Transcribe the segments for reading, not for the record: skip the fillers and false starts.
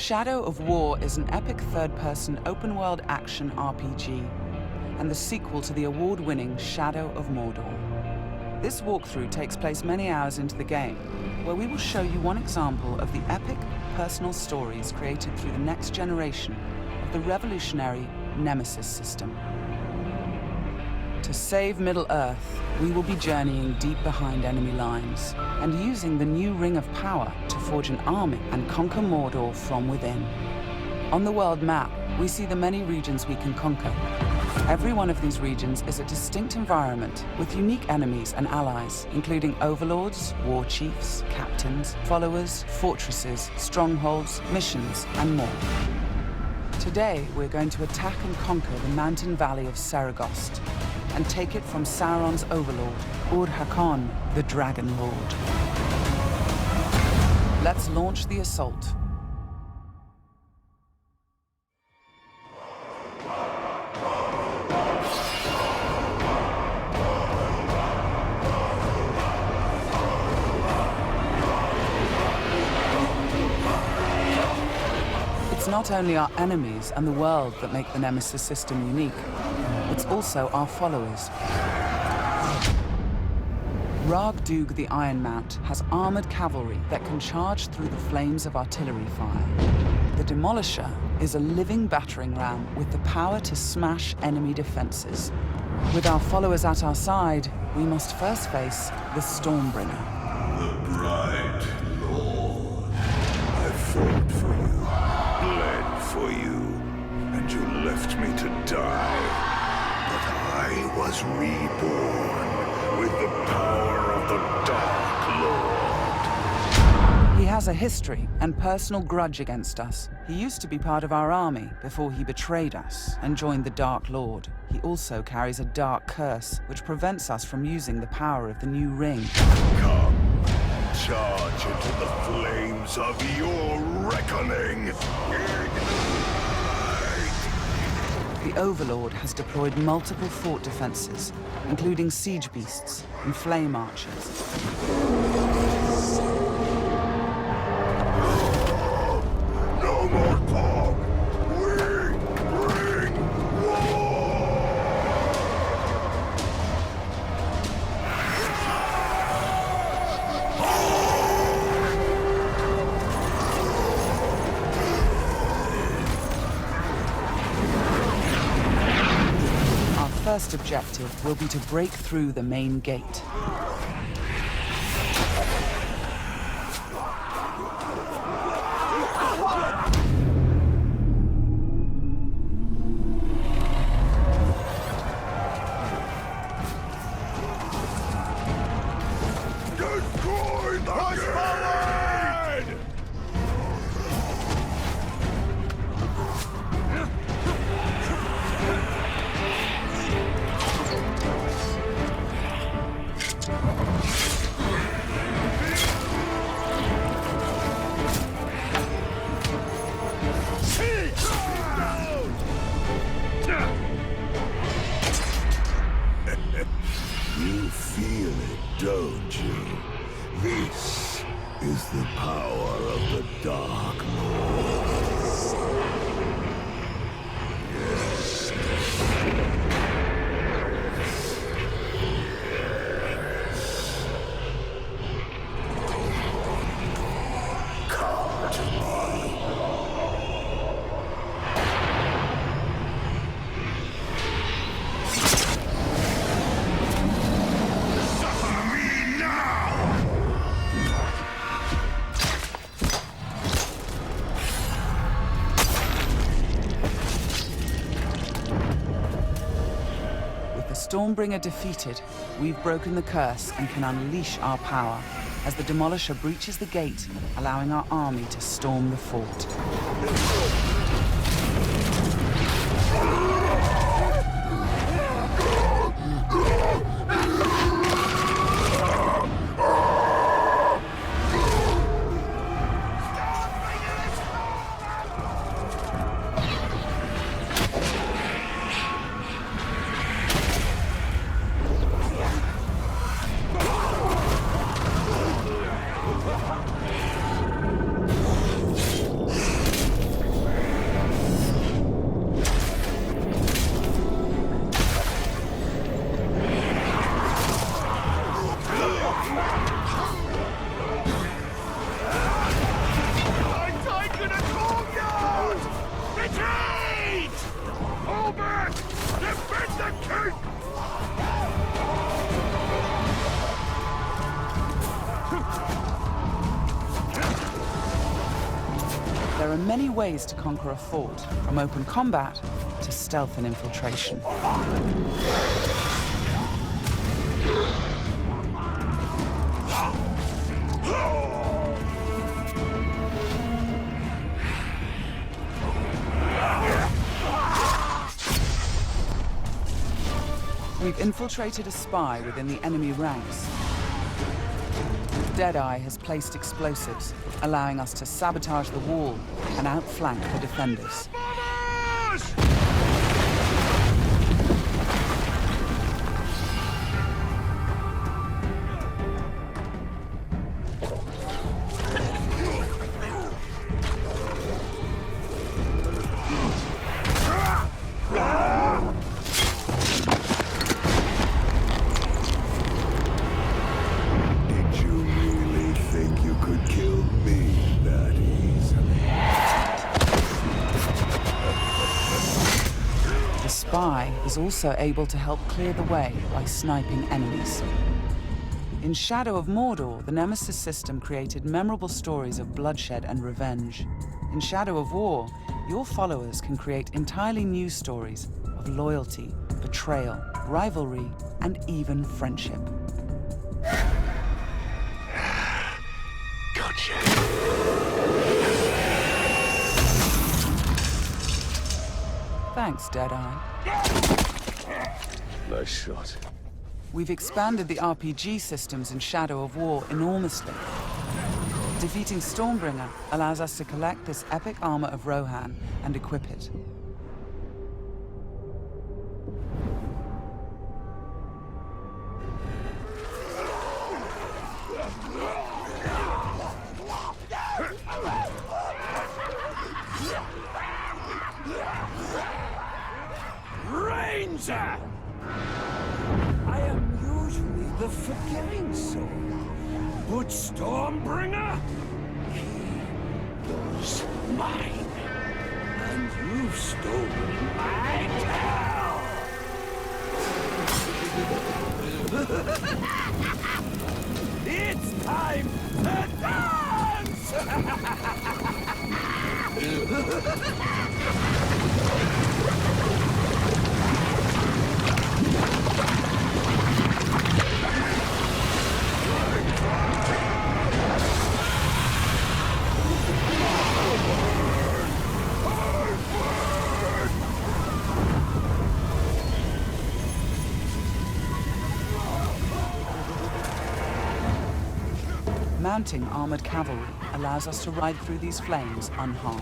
Shadow of War is an epic third-person open-world action RPG and the sequel to the award-winning Shadow of Mordor. This walkthrough takes place many hours into the game, where we will show you one example of the epic personal stories created through the next generation of the revolutionary Nemesis system. To save Middle-earth, we will be journeying deep behind enemy lines and using the new Ring of Power to forge an army and conquer Mordor from within. On the world map, we see the many regions we can conquer. Every one of these regions is a distinct environment with unique enemies and allies, including overlords, war chiefs, captains, followers, fortresses, strongholds, missions, and more. Today, we're going to attack and conquer the mountain valley of Saragost and take it from Sauron's overlord, Ur-Hakon, the Dragon Lord. Let's launch the assault. It's not only our enemies and the world that make the Nemesis system unique. It's also our followers. Ragdug the Ironmount has armored cavalry that can charge through the flames of artillery fire. The Demolisher is a living battering ram with the power to smash enemy defenses. With our followers at our side, we must first face the Stormbringer. The Bright Lord. I fought for you, bled for you, and you left me to die. But I was reborn with the power of the Dark Lord. He has a history and personal grudge against us. He used to be part of our army before he betrayed us and joined the Dark Lord. He also carries a dark curse, which prevents us from using the power of the new ring. Come, charge into the flames of your reckoning. The Overlord has deployed multiple fort defenses, including siege beasts and flame archers. No more talk! We bring war! Our first objective will be to break through the main gate. Destroy the gate! You feel it, don't you? This is the power of the Dark Lord. Come to me. Suffer me now! With the Stormbringer defeated, we've broken the curse and can unleash our power as the Demolisher breaches the gate, allowing our army to storm the fort. are many ways to conquer a fort, from open combat to stealth and infiltration. We've infiltrated a spy within the enemy ranks. Deadeye has placed explosives, allowing us to sabotage the wall and outflank the defenders. Spy is also able to help clear the way by sniping enemies. In Shadow of Mordor, the Nemesis system created memorable stories of bloodshed and revenge. In Shadow of War, your followers can create entirely new stories of loyalty, betrayal, rivalry, and even friendship. Gotcha. Thanks, Deadeye. Nice shot. We've expanded the RPG systems in Shadow of War enormously. Defeating Stormbringer allows us to collect this epic armor of Rohan and equip it. Ranger! I am usually the forgiving soul, but Stormbringer, he was mine, and you've stolen my cow! It's time to dance! Mounting armored cavalry allows us to ride through these flames unharmed.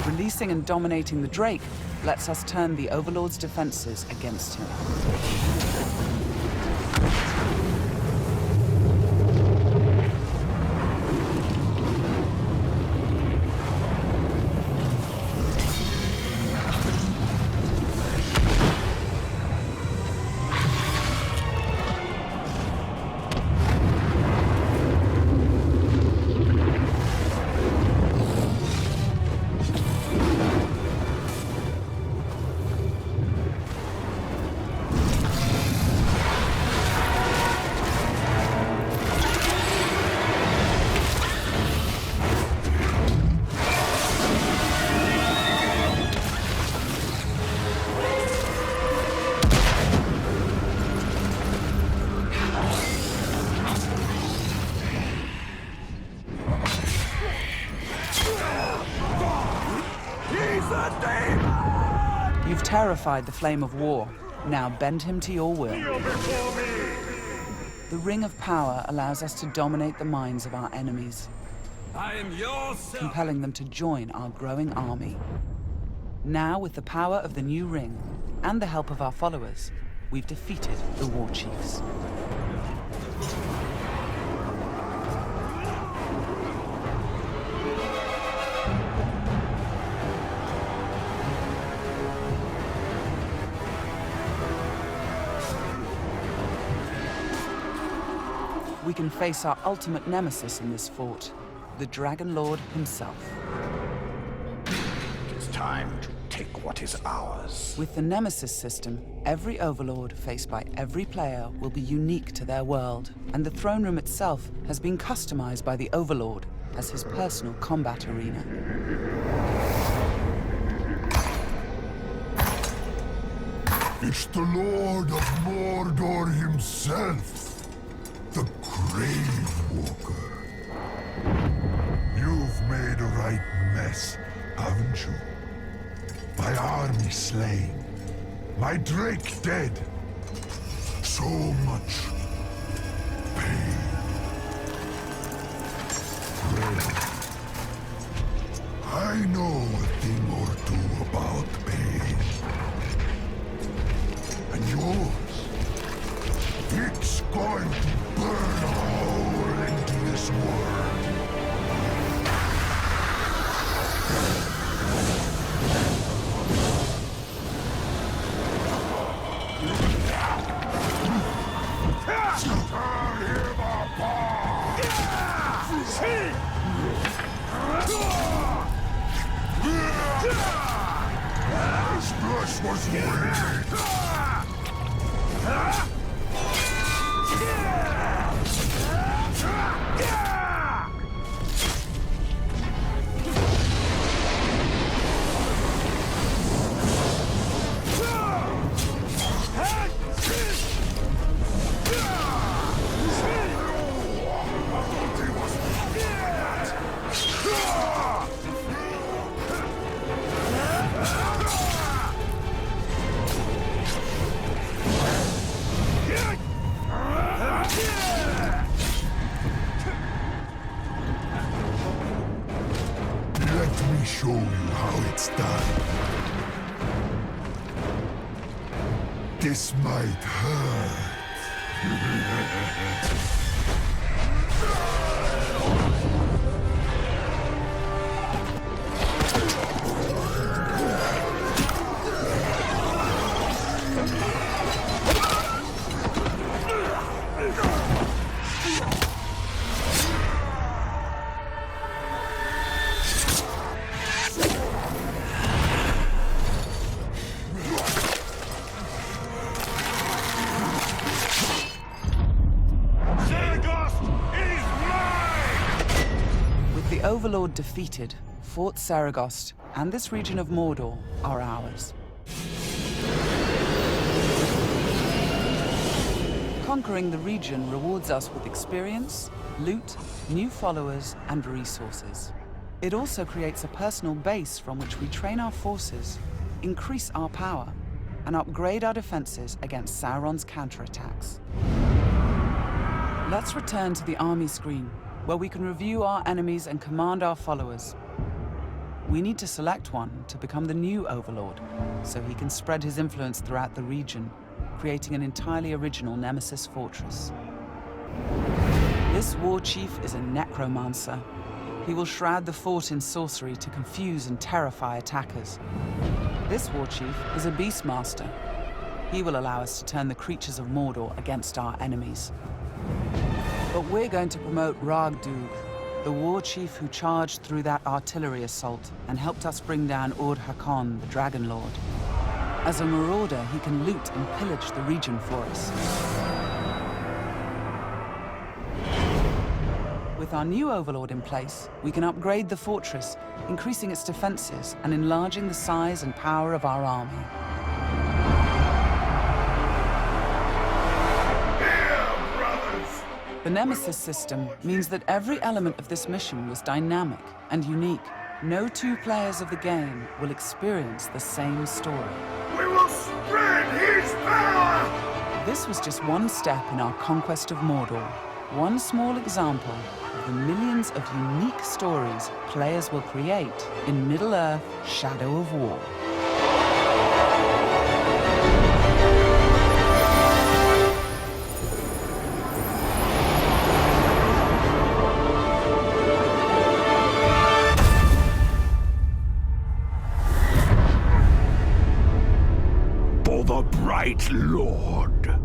Releasing and dominating the Drake lets us turn the Overlord's defenses against him. You've terrified the Flame of War. Now bend him to your will. The Ring of Power allows us to dominate the minds of our enemies, I am yours, compelling them to join our growing army. Now, with the power of the new ring and the help of our followers, we've defeated the War Chiefs. we can face our ultimate nemesis in this fort, the Dragon Lord himself. It is time to take what is ours. With the Nemesis system, every Overlord faced by every player will be unique to their world, and the throne room itself has been customized by the Overlord as his personal combat arena. It's the Lord of Mordor himself, the Grave Walker. You've made a right mess, haven't you? My army slain, my Drake dead. So much pain. Well, I know a thing or two about pain. And yours, it's going to burn a hole into this world. This flesh was waiting. Let me show you how it's done. This might hurt. The Overlord defeated, Fort Saragost and this region of Mordor are ours. Conquering the region rewards us with experience, loot, new followers, and resources. It also creates a personal base from which we train our forces, increase our power, and upgrade our defenses against Sauron's counterattacks. Let's return to the army screen, where we can review our enemies and command our followers. We need to select one to become the new Overlord, so he can spread his influence throughout the region, creating an entirely original Nemesis fortress. This war chief is a necromancer. He will shroud the fort in sorcery to confuse and terrify attackers. This war chief is a beastmaster. He will allow us to turn the creatures of Mordor against our enemies. But we're going to promote Ragdug, the war chief who charged through that artillery assault and helped us bring down Ord-Hakon, the Dragon Lord. As a marauder, he can loot and pillage the region for us. With our new Overlord in place, we can upgrade the fortress, increasing its defenses and enlarging the size and power of our army. The Nemesis system means that every element of this mission was dynamic and unique. No two players of the game will experience the same story. We will spread his power! This was just one step in our conquest of Mordor. One small example of the millions of unique stories players will create in Middle-earth: Shadow of War. For the Bright Lord.